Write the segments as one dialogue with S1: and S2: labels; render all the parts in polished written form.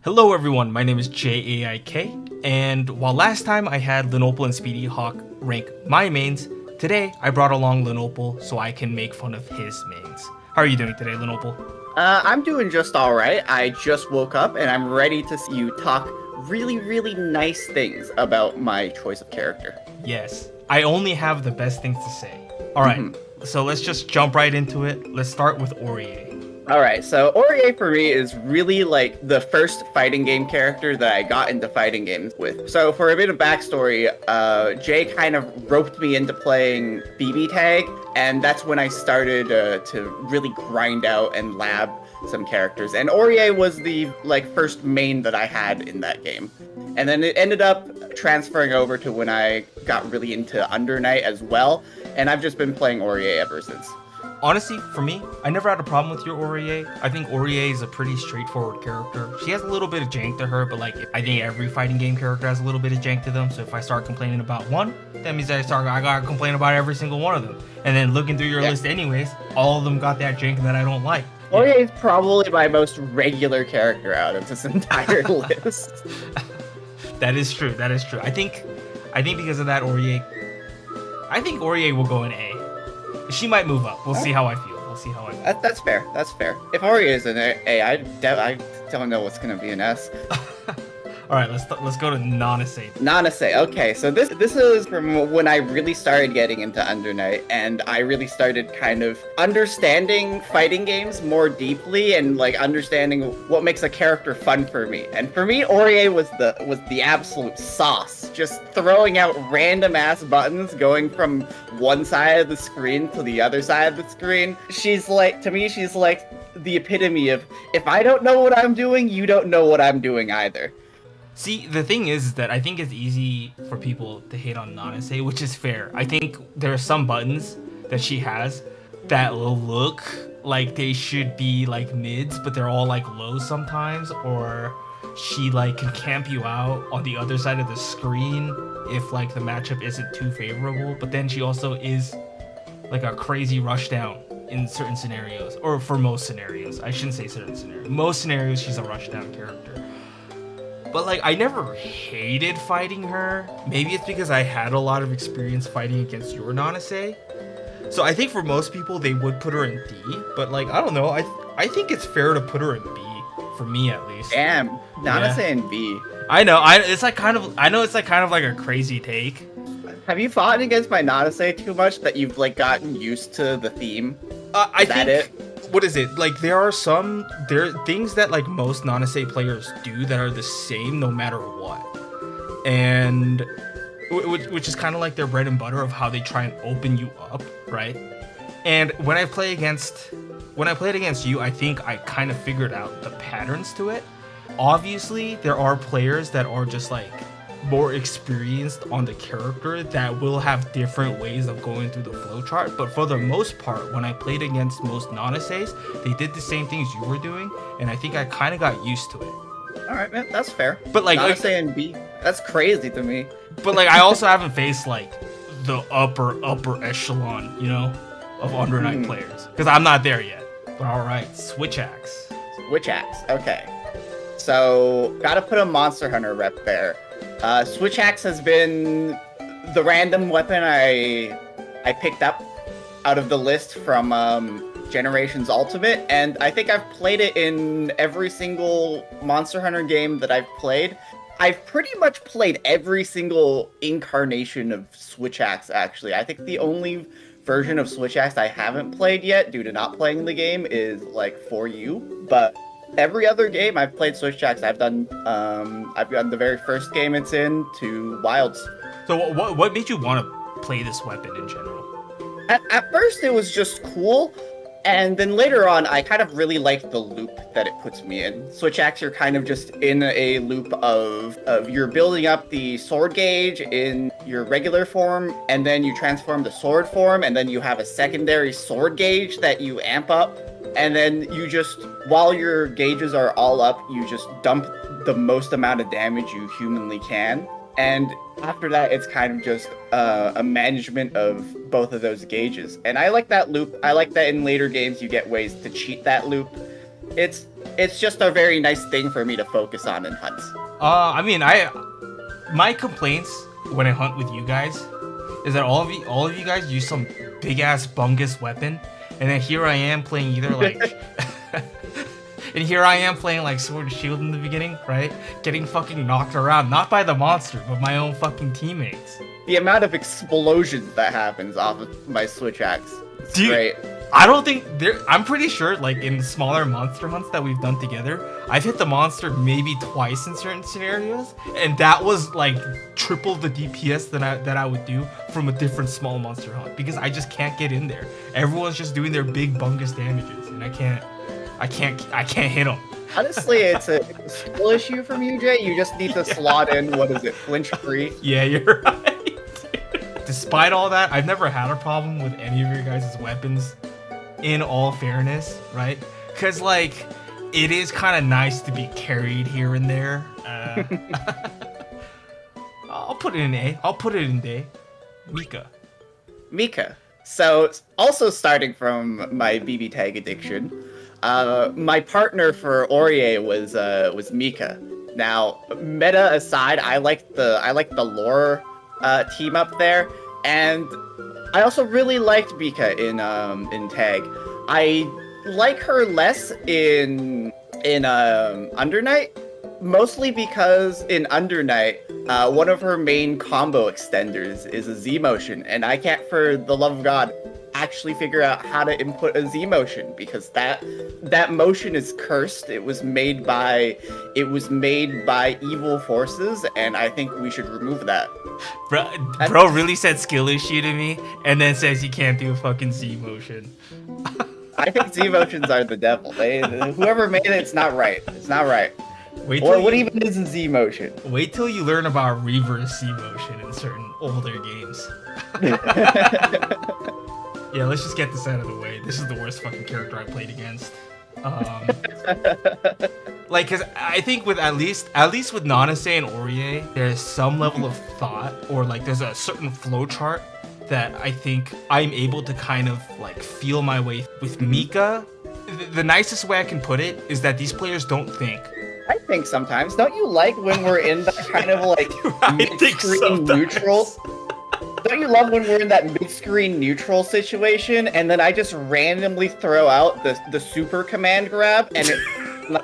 S1: Hello everyone, my name is JaeAIK, and while last time I had Lennople and Speedy Hawk rank my mains, today I brought along Lennople so I can make fun of his mains. How are you doing today, Lennople?
S2: I'm doing just all right. I just woke up and I'm ready to see you talk really nice things about my choice of character.
S1: Yes, I only have the best things to say. Alright, so let's just jump right into it. Let's start with Aurier.
S2: All right, so Aurier for me is really like the first fighting game character that I got into fighting games with. So for a bit of backstory, Jay kind of roped me into playing BB Tag, and that's when I started to really grind out and lab some characters. And Aurier was the first main that I had in that game. And then it ended up transferring over to when I got really into Under Night as well, and I've just been playing Aurier ever since.
S1: Honestly, for me, I never had a problem with your Aurier. I think Aurier is a pretty straightforward character. She has a little bit of jank to her, but I think every fighting game character has a little bit of jank to them. So if I start complaining about one, that means I gotta complain about every single one of them. And then looking through your list anyways, all of them got that jank that I don't like.
S2: Aurier is probably my most regular character out of this entire list.
S1: That is true. I think because of that, Aurier will go in A. She might move up. We'll see how I feel.
S2: That's fair. If Aurier is an A, I don't know what's gonna be an S.
S1: All right, let's go to Nanase.
S2: Nanase. Okay, so this is from when I really started getting into Under Night, and I really started kind of understanding fighting games more deeply and understanding what makes a character fun for me. And for me, Aurier was the absolute sauce, just throwing out random ass buttons, going from one side of the screen to the other side of the screen. She's like the epitome of, if I don't know what I'm doing, you don't know what I'm doing either.
S1: See, the thing is that I think it's easy for people to hate on Nanase, which is fair. I think there are some buttons that she has that look like they should be mids, but they're all lows sometimes, or she can camp you out on the other side of the screen if the matchup isn't too favorable, but then she also is a crazy rush down in certain scenarios, or for most scenarios. I shouldn't say certain scenarios. Most scenarios she's a rush down character. But I never hated fighting her. Maybe it's because I had a lot of experience fighting against your Nanase. So I think for most people they would put her in D, but I don't know. I think it's fair to put her in B, for me at least.
S2: Damn, Nanase in B.
S1: I know. It's kind of like a crazy take.
S2: Have you fought against my Nanase too much that you've gotten used to the theme?
S1: I think. What is it? There are things that most Nanase players do that are the same no matter what, and which is kind of their bread and butter of how they try and open you up, right? And when I played against you, I think I kind of figured out the patterns to it. Obviously, there are players that are just more experienced on the character that will have different ways of going through the flowchart, but for the most part, when I played against most Nanases, they did the same things you were doing, and I think I kind of got used to it.
S2: All right, man, that's fair.
S1: But
S2: Nanase in B, that's crazy to me.
S1: But I also haven't faced the upper echelon, of Under Night players, because I'm not there yet. But all right, Switch Axe.
S2: Okay. So gotta put a Monster Hunter rep there. Switch Axe has been the random weapon I picked up out of the list from Generations Ultimate, and I think I've played it in every single Monster Hunter game that I've played. I've pretty much played every single incarnation of Switch Axe, actually. I think the only version of Switch Axe I haven't played yet, due to not playing the game, is For You, but every other game I've played Switch Axe. I've done the very first game it's in to Wilds.
S1: So what made you want to play this weapon in general?
S2: At first it was just cool, and then later on I kind of really liked the loop that it puts me in. Switch Axe, you're kind of just in a loop of you're building up the sword gauge in your regular form, and then you transform the sword form, and then you have a secondary sword gauge that you amp up. And then you just, while your gauges are all up, you just dump the most amount of damage you humanly can. And after that, it's kind of just a management of both of those gauges. And I like that loop. I like that in later games you get ways to cheat that loop. It's It's just a very nice thing for me to focus on in hunts.
S1: I mean, my complaints when I hunt with you guys is that all of you guys use some big ass bungus weapon, and then here I am playing either like, and here I am playing like Sword and Shield in the beginning, right? Getting fucking knocked around, not by the monster, but my own fucking teammates.
S2: The amount of explosions that happens off of my switch axe is great.
S1: I don't think I'm pretty sure, like in smaller monster hunts that we've done together, I've hit the monster maybe twice in certain scenarios, and that was like triple the DPS that I would do from a different small monster hunt because I just can't get in there. Everyone's just doing their big bungus damages, and I can't hit them.
S2: Honestly, it's a skill issue from you, Jay. You just need to slot in, what is it, flinch free?
S1: Yeah, you're right. Despite all that, I've never had a problem with any of your guys' weapons. In all fairness, right? Because like, it is kind of nice to be carried here and there. I'll put it in A. I'll put it in D. Mika.
S2: So, also starting from my BB tag addiction, my partner for Aurier was Mika. Now, meta aside, I like the lore team up there, and I also really liked Mika in tag. I like her less in Undernight, mostly because in Undernight, one of her main combo extenders is a Z motion, and I can't, for the love of God, actually figure out how to input a Z motion because that motion is cursed. It was made by evil forces, and I think we should remove that.
S1: Bro really said skill issue to me, and then says he can't do a fucking Z motion.
S2: I think Z motions are the devil. Whoever made it, it's not right. It's not right. What even is a Z motion?
S1: Wait till you learn about reverse Z motion in certain older games. Yeah, let's just get this out of the way. This is the worst fucking character I played against. Like, cause I think with at least with Nanase and Aurier, there's some level of thought, or like there's a certain flow chart that I think I'm able to kind of like feel my way with Mika. The nicest way I can put it is that these players don't think.
S2: I think sometimes. Don't you like when we're in that kind of like mid-screen neutral? Don't you love when we're in that mid-screen neutral situation and then I just randomly throw out the super command grab and it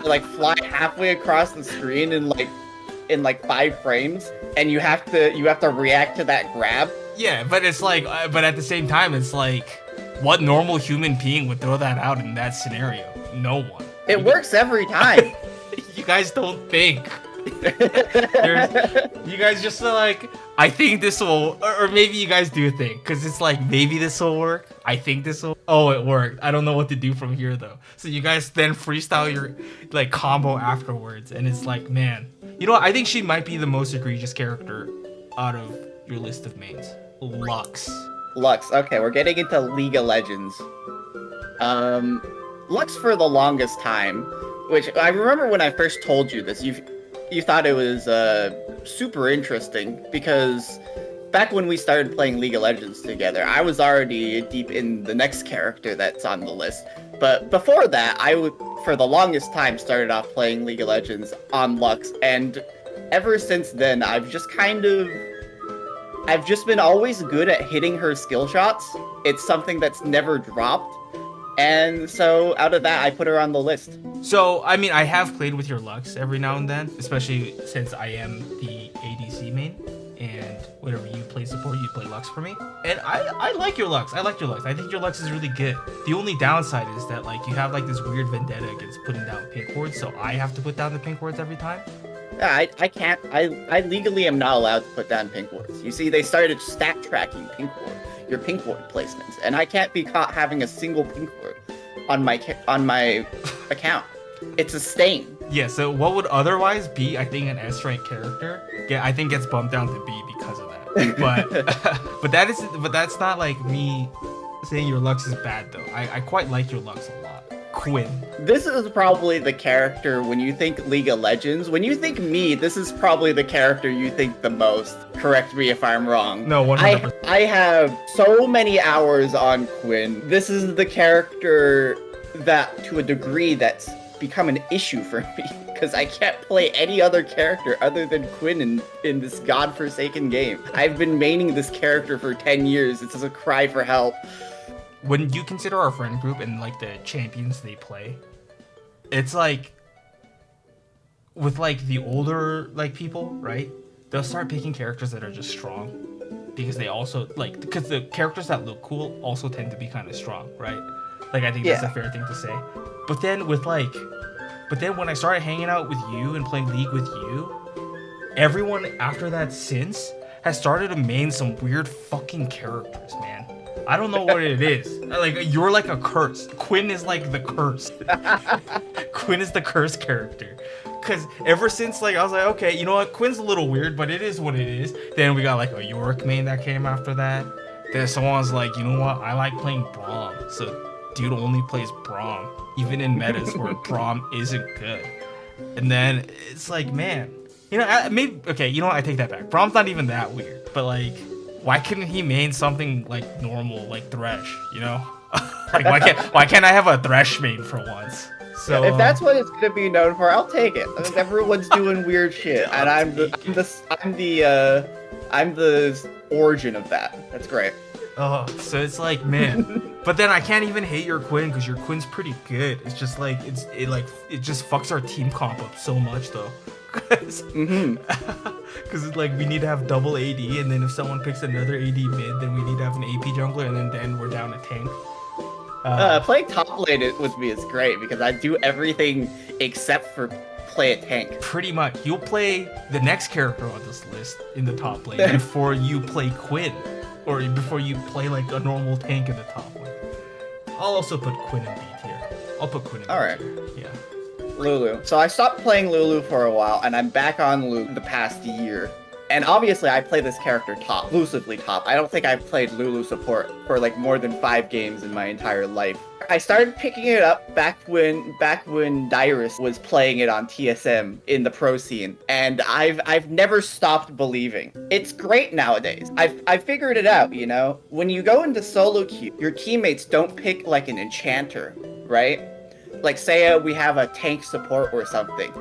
S2: like fly halfway across the screen in like 5 frames and you have to react to that grab?
S1: Yeah, but it's like, but at the same time, it's like, what normal human being would throw that out in that scenario? No one.
S2: It works every time.
S1: You guys don't think. You guys just are like, I think this will, or maybe you guys do think, because it's like, maybe this will work. I think this will. Oh, it worked. I don't know what to do from here though. So you guys then freestyle your like combo afterwards, and it's like, man, you know what? I think she might be the most egregious character out of your list of mains. Lux.
S2: Okay, we're getting into League of Legends. Lux for the longest time, which I remember when I first told you this, you thought it was super interesting because back when we started playing League of Legends together, I was already deep in the next character that's on the list. But before that, I would, for the longest time, started off playing League of Legends on Lux, and ever since then, I've just been always good at hitting her skill shots. It's something that's never dropped. And so out of that, I put her on the list.
S1: So, I mean, I have played with your Lux every now and then, especially since I am the ADC main. And whenever you play support, you play Lux for me. And I like your Lux. I think your Lux is really good. The only downside is that like you have like this weird vendetta against putting down pink wards, so I have to put down the pink wards every time.
S2: Yeah, I can't. I legally am not allowed to put down pink wards. You see, they started stat tracking your pink ward placements, and I can't be caught having a single pink ward on my account. It's a stain.
S1: Yeah. So what would otherwise be, I think, an S rank character, I think gets bumped down to B because of that. But but that's not like me saying your Lux is bad though. I quite like your Lux a lot. Quinn.
S2: This is probably the character when you think League of Legends. When you think me, this is probably the character you think the most. Correct me if I'm wrong.
S1: No, 100%.
S2: I have so many hours on Quinn. This is the character that, to a degree, that's become an issue for me because I can't play any other character other than Quinn in this godforsaken game. I've been maining this character for 10 years. It's just a cry for help.
S1: When you consider our friend group and like the champions they play, it's like with like the older like people, right? They'll start picking characters that are just strong because they also like because the characters that look cool also tend to be kind of strong, right? Like I think that's a fair thing to say. But then when I started hanging out with you and playing League with you, everyone after that since has started to main some weird fucking characters, man. I don't know what it is. Like you're like a curse. Quinn is like the curse. Quinn is the curse character. Cause ever since like I was like, okay, you know what? Quinn's a little weird, but it is what it is. Then we got like a Yorick main that came after that. Then someone's like, you know what? I like playing Braum. So dude only plays Braum, even in metas where Braum isn't good. And then it's like, man, you know, maybe okay, you know what? I take that back. Braum's not even that weird, but like, why couldn't he main something like normal, like Thresh? You know, like why can't I have a Thresh main for once? So
S2: if that's what it's gonna be known for, I'll take it. Everyone's doing weird shit, and I'm the origin of that. That's great.
S1: Oh, so it's like, man, but then I can't even hate your Quinn because your Quinn's pretty good. It's just like it just fucks our team comp up so much though. Because it's like we need to have double AD, and then if someone picks another AD mid, then we need to have an AP jungler, and then we're down a tank.
S2: Playing top lane with me is great because I do everything except for play a tank.
S1: Pretty much. You'll play the next character on this list in the top lane before you play Quinn, or before you play like a normal tank in the top lane. I'll also put Quinn in B tier. I'll put Quinn in B tier. Yeah.
S2: Lulu. So I stopped playing Lulu for a while, and I'm back on Lulu the past year. And obviously, I play this character top, exclusively top. I don't think I've played Lulu support for like more than 5 games in my entire life. I started picking it up back when Dyrus was playing it on TSM in the pro scene, and I've never stopped believing. It's great nowadays. I've figured it out, you know? When you go into solo queue, your teammates don't pick like an enchanter, right? Like say we have a tank support or something.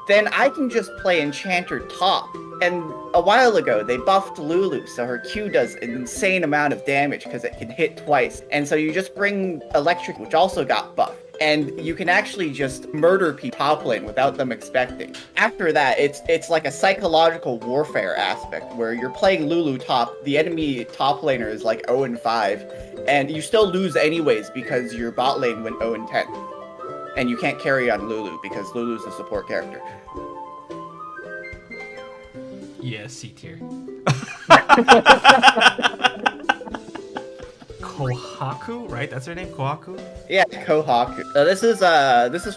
S2: Then I can just play enchanter top. And a while ago, they buffed Lulu, so her Q does an insane amount of damage because it can hit twice. And so you just bring Electric, which also got buffed. And you can actually just murder people top lane without them expecting. After that, it's like a psychological warfare aspect where you're playing Lulu top, the enemy top laner is like 0-5, and you still lose anyways because your bot lane went 0-10. And you can't carry on Lulu because Lulu's a support character.
S1: Yeah, C tier. Kohaku, right? That's her name, Kohaku?
S2: Yeah, Kohaku. This is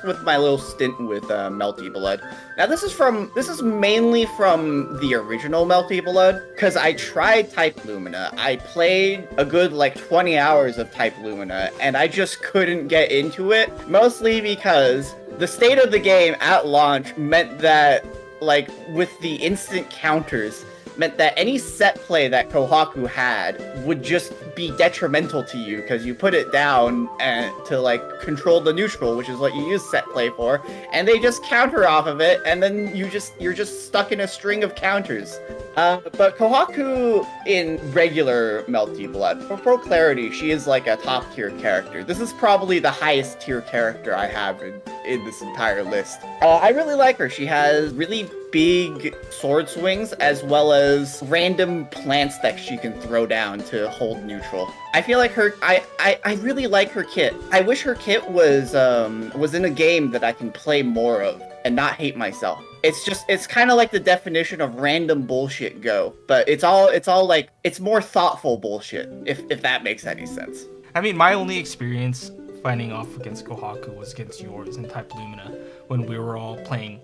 S2: with my little stint with Melty Blood. Now this is mainly from the original Melty Blood, because I tried Type Lumina. I played a good like 20 hours of Type Lumina, and I just couldn't get into it, mostly because the state of the game at launch meant that, like, with the instant counters, meant that any set play that Kohaku had would just be detrimental to you because you put it down and to like control the neutral, which is what you use set play for, and they just counter off of it, and then you're just stuck in a string of counters. But Kohaku in regular Melty Blood, for full clarity, she is like a top tier character. This is probably the highest tier character I have in this entire list. I really like her. She has really big sword swings as well as random plants that she can throw down to hold neutral. I feel like I really like her kit. I wish her kit was in a game that I can play more of and not hate myself. It's kind of like the definition of random bullshit Go, but it's all like, it's more thoughtful bullshit, if that makes any sense.
S1: I mean, my only experience fighting off against Kohaku was against yours in Type Lumina when we were all playing,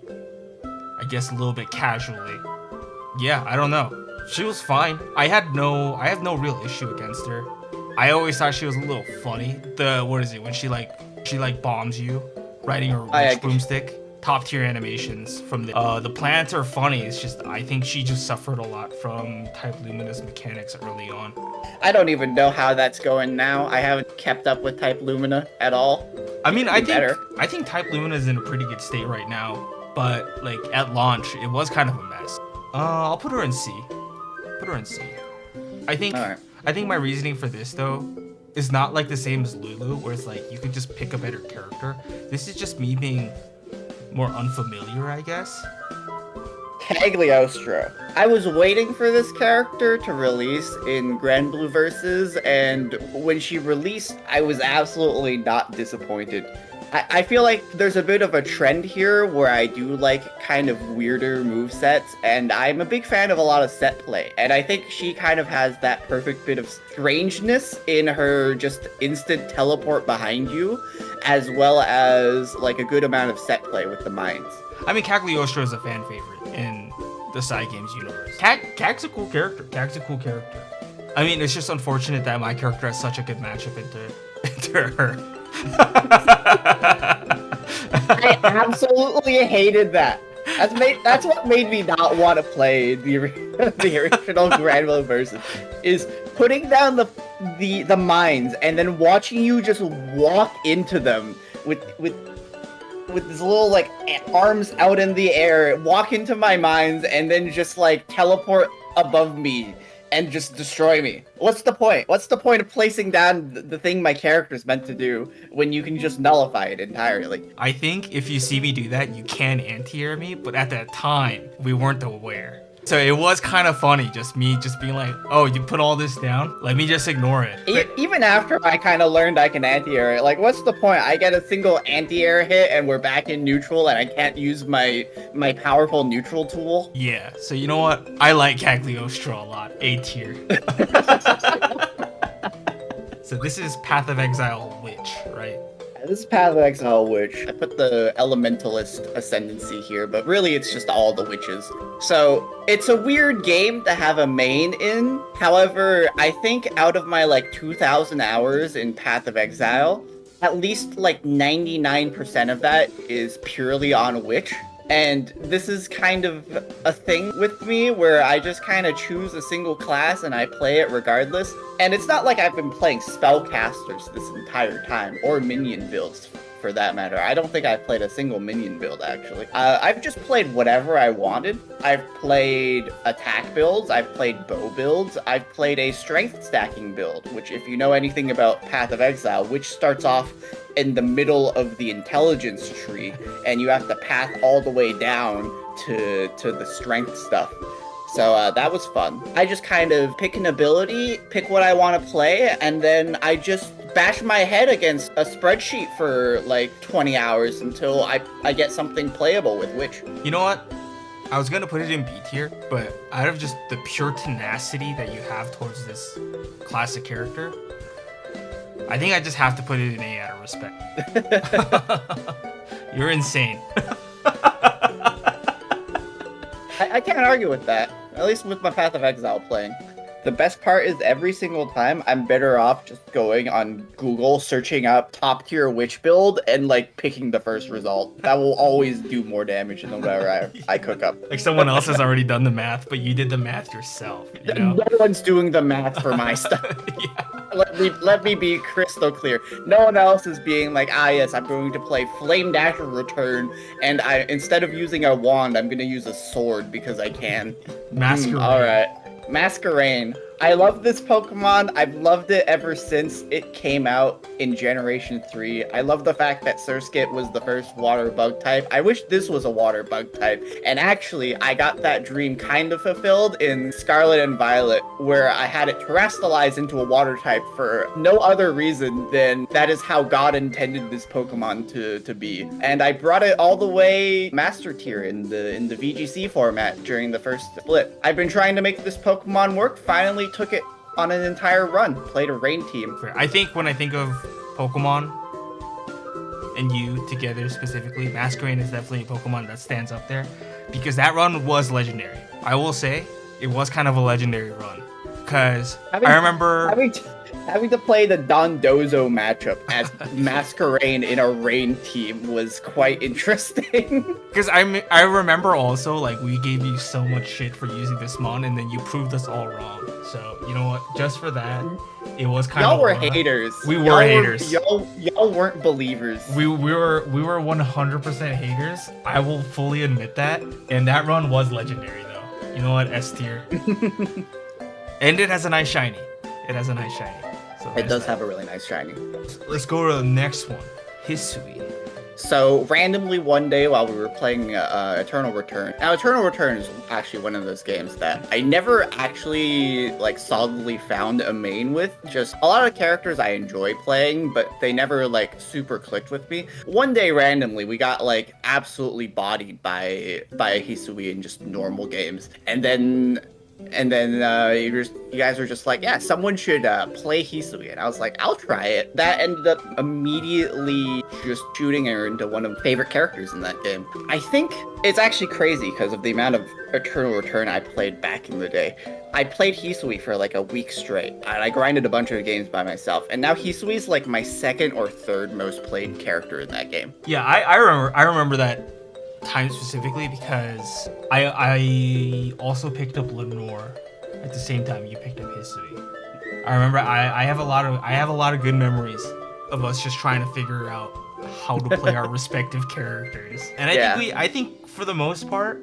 S1: I guess, a little bit casually. Yeah, I don't know. She was fine. I have no real issue against her. I always thought she was a little funny. When she bombs you, riding her witch broomstick. top tier animations from the plants are funny. It's just I think she just suffered a lot from Type Lumina's mechanics early on.
S2: I don't even know how that's going now. I haven't kept up with Type Lumina at all.
S1: I mean, I think Type Lumina is in a pretty good state right now, but like at launch, it was kind of a mess. I'll put her in C. Put her in C. I think my reasoning for this though is not like the same as Lulu, where it's like you can just pick a better character. This is just me being more unfamiliar, I guess.
S2: Cagliostro. I was waiting for this character to release in Grand Blue Versus, and when she released, I was absolutely not disappointed. I feel like there's a bit of a trend here where I do like kind of weirder movesets, and I'm a big fan of a lot of set play, and I think she kind of has that perfect bit of strangeness in her just instant teleport behind you, as well as like a good amount of set play with the mines.
S1: I mean, Cagliostro is a fan favorite in the Side Games universe. Cag's a cool character. I mean, it's just unfortunate that my character has such a good matchup into her.
S2: I absolutely hated that. That's what made me not want to play the original Grand Blue Versus, is putting down the mines and then watching you just walk into them with this little like arms out in the air, walk into my mines and then just like teleport above me and just destroy me. What's the point? What's the point of placing down the thing my character's meant to do when you can just nullify it entirely?
S1: I think if you see me do that, you can anti-air me, but at that time, we weren't aware. So it was kind of funny, just me just being like, oh, you put all this down? Let me just ignore it.
S2: Even after I kind of learned I can anti-air it, like, what's the point? I get a single anti-air hit and we're back in neutral and I can't use my powerful neutral tool?
S1: Yeah, so you know what? I like Cagliostro a lot. A tier. So this is Path of Exile Witch, right?
S2: This is Path of Exile Witch. I put the Elementalist Ascendancy here, but really it's just all the witches. So it's a weird game to have a main in. However, I think out of my like 2,000 hours in Path of Exile, at least like 99% of that is purely on Witch. And this is kind of a thing with me where I just kind of choose a single class and I play it regardless. And it's not like I've been playing spellcasters this entire time, or minion builds for that matter. I don't think I've played a single minion build actually. I've just played whatever I wanted. I've played attack builds, I've played bow builds, I've played a strength stacking build, which if you know anything about Path of Exile, which starts off in the middle of the intelligence tree, and you have to path all the way down to the strength stuff. So that was fun. I just kind of pick an ability, pick what I want to play, and then I just bash my head against a spreadsheet for like 20 hours until I get something playable with Witch.
S1: You know what? I was gonna put it in B tier, but out of just the pure tenacity that you have towards this classic character, I think I just have to put it in A out of respect. You're insane.
S2: I can't argue with that, at least with my Path of Exile playing. The best part is every single time I'm better off just going on Google, searching up top tier witch build and like picking the first result. That will always do more damage than whatever I cook up.
S1: Like someone else has already done the math, but you did the math yourself. You know?
S2: No one's doing the math for my stuff.
S1: Yeah.
S2: Let me be crystal clear. No one else is being like, yes, I'm going to play Flame Dasher Return, and instead of using a wand, I'm going to use a sword because I can.
S1: Masquerade.
S2: All right. Masquerade. I love this Pokemon. I've loved it ever since it came out in Generation 3. I love the fact that Surskit was the first water bug type. I wish this was a water bug type. And actually, I got that dream kind of fulfilled in Scarlet and Violet, where I had it terrestrialize into a water type for no other reason than that is how God intended this Pokemon to be. And I brought it all the way Master Tier in the VGC format during the first split. I've been trying to make this Pokemon work, finally took it on an entire run, played a rain team.
S1: I think when I think of Pokemon and you together specifically, Masquerade is definitely a Pokemon that stands up there because that run was legendary. I will say it was kind of a legendary run because I remember
S2: Having to play the Dondozo matchup as Masquerain in a Rain team was quite interesting.
S1: Because I remember also, like, we gave you so much shit for using this mon, and then you proved us all wrong. So, you know what? Just for that, it was kind of...
S2: Y'all were haters.
S1: We were haters.
S2: Y'all weren't believers.
S1: We were 100% haters. I will fully admit that. And that run was legendary, though. You know what? S tier. And it has a nice shiny. It has a nice shiny. So
S2: it does have a really nice shiny.
S1: Let's go to the next one. Hisui.
S2: So randomly one day while we were playing Eternal Return. Now Eternal Return is actually one of those games that I never actually like solidly found a main with. Just a lot of characters I enjoy playing, but they never like super clicked with me. One day randomly we got like absolutely bodied by Hisui in just normal games, and then you guys were just like, yeah, someone should play Hisui, and I was like, I'll try it. That ended up immediately just shooting her into one of my favorite characters in that game. I think it's actually crazy because of the amount of Eternal Return I played back in the day. I played Hisui for like a week straight, and I grinded a bunch of games by myself, and now Hisui's like my second or third most played character in that game.
S1: Yeah, I remember that time specifically because I also picked up Lenore at the same time you picked up Hisui. I remember I have a lot of good memories of us just trying to figure out how to play our respective characters. And I think for the most part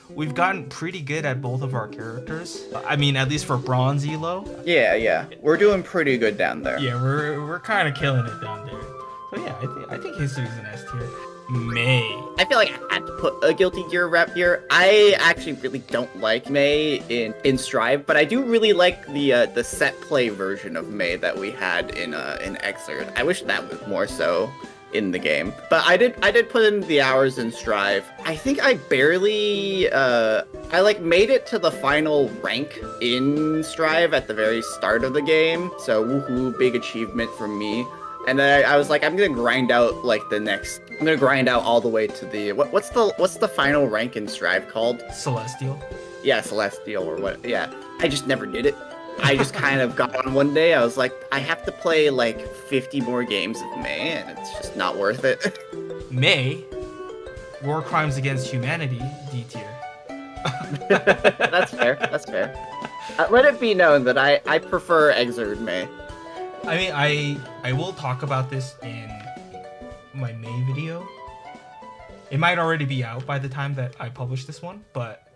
S1: we've gotten pretty good at both of our characters. I mean, at least for bronze elo.
S2: Yeah. We're doing pretty good down there.
S1: Yeah, we're kind of killing it down there. So yeah, I think Hisui's an S tier. May.
S2: I feel like I had to put a Guilty Gear rep here. I actually really don't like May in Strive, but I do really like the set play version of May that we had in Xrd. I wish that was more so in the game. But I did put in the hours in Strive. I think I barely I like made it to the final rank in Strive at the very start of the game. So woohoo, big achievement from me. And then I was like, I'm gonna grind out like I'm gonna grind out all the way to the what's the final rank in Strive called?
S1: Celestial.
S2: Yeah, Celestial or what? Yeah, I just never did it. I just kind of got on one day. I was like, I have to play like 50 more games of May, and it's just not worth it.
S1: May, War Crimes Against Humanity, D tier.
S2: That's fair. That's fair. Let it be known that I prefer Xrd May.
S1: I mean, I will talk about this in my May video. It might already be out by the time that I publish this one, but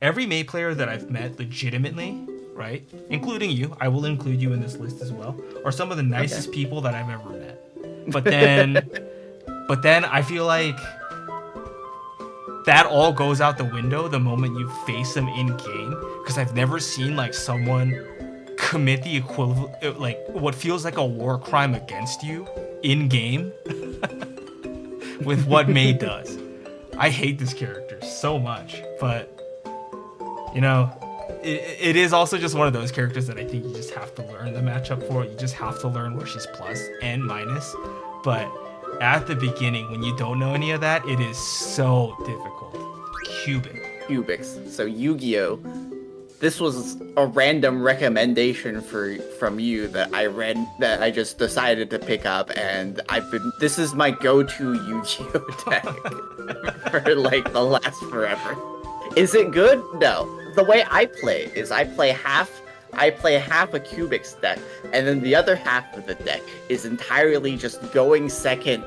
S1: every May player that I've met legitimately, right, including you, I will include you in this list as well, are some of the nicest people that I've ever met. But then I feel like that all goes out the window the moment you face them in game, because I've never seen like someone commit the equivalent, like what feels like a war crime against you in game with what May does. I hate this character so much, but you know, it is also just one of those characters that I think you just have to learn the matchup for. You just have to learn where she's plus and minus. But at the beginning, when you don't know any of that, it is so difficult.
S2: Cubics. So Yu-Gi-Oh! This was a random recommendation from you that I read that I just decided to pick up, and this is my go-to Yu-Gi-Oh! Deck for like the last forever. Is it good? No. The way I play is I play half a Cubics deck, and then the other half of the deck is entirely just going second,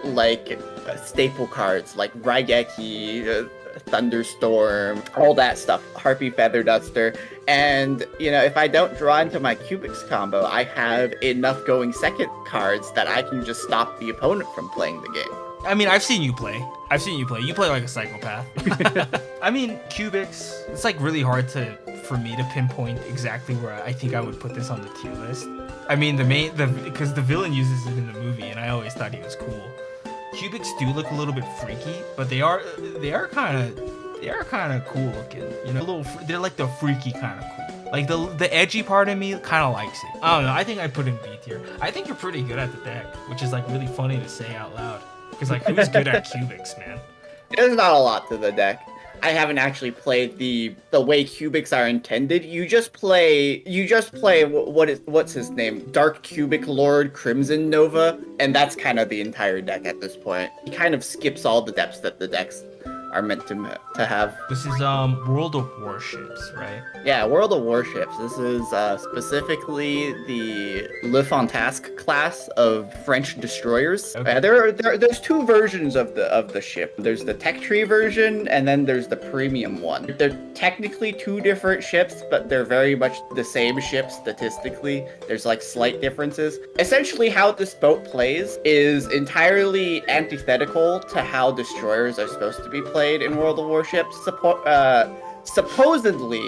S2: like staple cards like Raigeki, Thunderstorm, all that stuff, Harpy Feather Duster, and you know, if I don't draw into my Cubics combo, I have enough going second cards that I can just stop the opponent from playing the game.
S1: I mean, I've seen you play. You play like a psychopath. I mean, Cubics, it's like really hard for me to pinpoint exactly where I think I would put this on the tier list. I mean, because the villain uses it in the movie, and I always thought he was cool. Cubics do look a little bit freaky, but they are kind of cool looking. You know, they're like the freaky kind of cool. Like the edgy part of me kind of likes it. I don't know. I think I put in B tier. I think you're pretty good at the deck, which is like really funny to say out loud. Because like, who's good at Cubics, man?
S2: There's not a lot to the deck. I haven't actually played the way cubics are intended. You just play what's his name? Dark Cubic Lord Crimson Nova, and that's kind of the entire deck at this point. He kind of skips all the depths that the decks are meant to have.
S1: This is World of Warships, right?
S2: Yeah, World of Warships. This is specifically the Le Fantasque class of French destroyers.
S1: Okay.
S2: There's two versions of the ship. There's the tech tree version, and then there's the premium one. They're technically two different ships, but they're very much the same ship statistically. There's like slight differences. Essentially, how this boat plays is entirely antithetical to how destroyers are supposed to be played in World of Warships. Supposedly,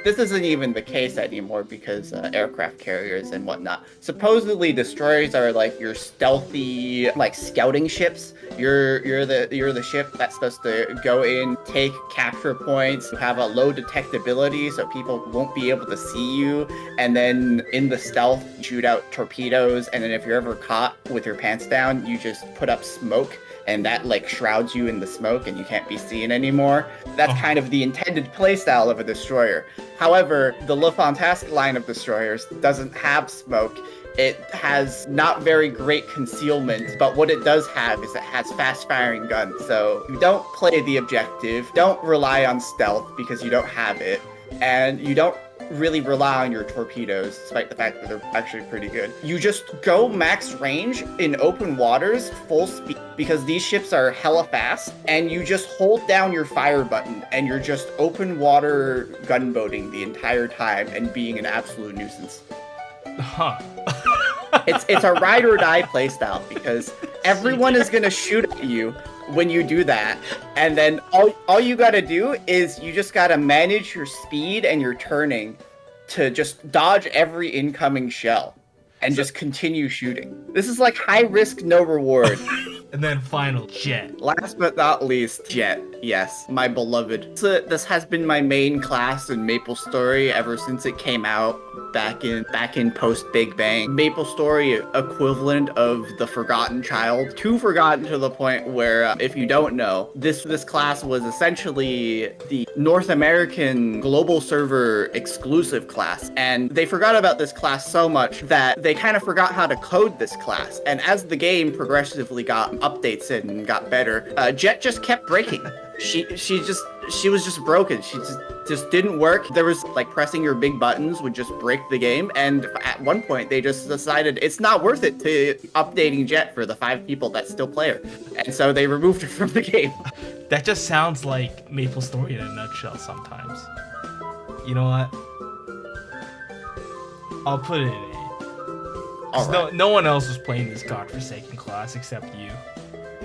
S2: this isn't even the case anymore because aircraft carriers and whatnot. Supposedly, destroyers are like your stealthy, like scouting ships. You're the ship that's supposed to go in, take capture points, have a low detectability so people won't be able to see you, and then in the stealth shoot out torpedoes. And then if you're ever caught with your pants down, you just put up smoke. And that like shrouds you in the smoke and you can't be seen anymore. That's kind of the intended playstyle of a destroyer. However, the Le Fantasque line of destroyers doesn't have smoke. It has not very great concealment, but what it does have is it has fast-firing guns. So you don't play the objective, don't rely on stealth because you don't have it, and you don't really rely on your torpedoes, despite the fact that they're actually pretty good. You just go max range in open waters, full speed, because these ships are hella fast, and you just hold down your fire button, and you're just open water gunboating the entire time and being an absolute nuisance.
S1: Huh.
S2: It's a ride or die playstyle because everyone is gonna shoot at you when you do that, and then all you gotta do is you just gotta manage your speed and your turning to just dodge every incoming shell and just continue shooting. This is like high risk, no reward.
S1: And then final, Jet.
S2: Last but not least, Jet. Yes, my beloved. So this has been my main class in MapleStory ever since it came out back in post Big Bang. MapleStory equivalent of the Forgotten Child. Too forgotten to the point where, if you don't know, this class was essentially the North American global server exclusive class. And they forgot about this class so much that they kind of forgot how to code this class. And as the game progressively got updates in and got better, Jet just kept breaking. She was just broken. She just didn't work. There was like pressing your big buttons would just break the game. And at one point they just decided it's not worth it to updating Jet for the 5 people that still play her. And so they removed her from the game.
S1: That just sounds like MapleStory in a nutshell sometimes. You know what? I'll put it in A.
S2: Right.
S1: No one else was playing this godforsaken class except you.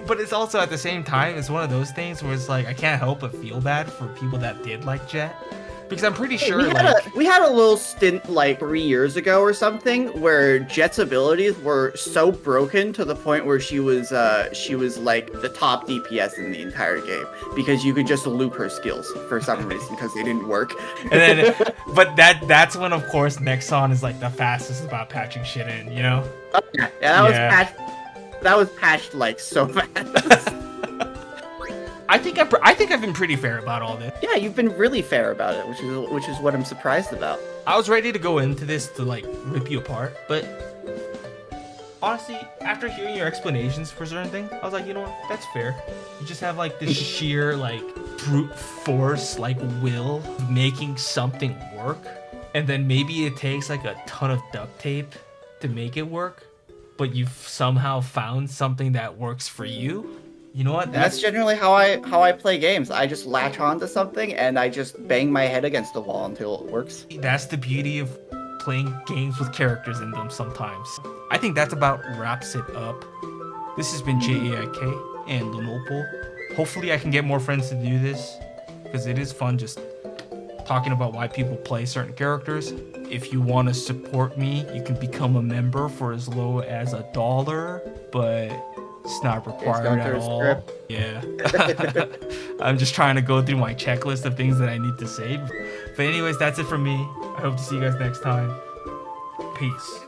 S1: But it's also at the same time, it's one of those things where it's like I can't help but feel bad for people that did like Jet, because I'm pretty sure
S2: we had a little stint like 3 years ago or something where Jet's abilities were so broken to the point where she was like the top DPS in the entire game because you could just loop her skills for some reason because they didn't work.
S1: And then, but that's when of course Nexon is like the fastest about patching shit in, you know?
S2: Yeah, that was patched like so fast.
S1: I think I've been pretty fair about all this.
S2: Yeah, you've been really fair about it, which is what I'm surprised about.
S1: I was ready to go into this to like rip you apart, but honestly, after hearing your explanations for certain things, I was like, you know what, that's fair. You just have like this sheer like brute force, like will of making something work, and then maybe it takes like a ton of duct tape to make it work, but you've somehow found something that works for you. You know what?
S2: That's generally how I play games. I just latch on to something and I just bang my head against the wall until it works.
S1: That's the beauty of playing games with characters in them sometimes. I think that's about wraps it up. This has been JaeAIK and Lennople. Hopefully I can get more friends to do this, because it is fun just talking about why people play certain characters. If you want to support me, you can become a member for as low as $1, but it's not required at all. Yeah. I'm just trying to go through my checklist of things that I need to save. But anyways, that's it from me. I hope to see you guys next time. Peace.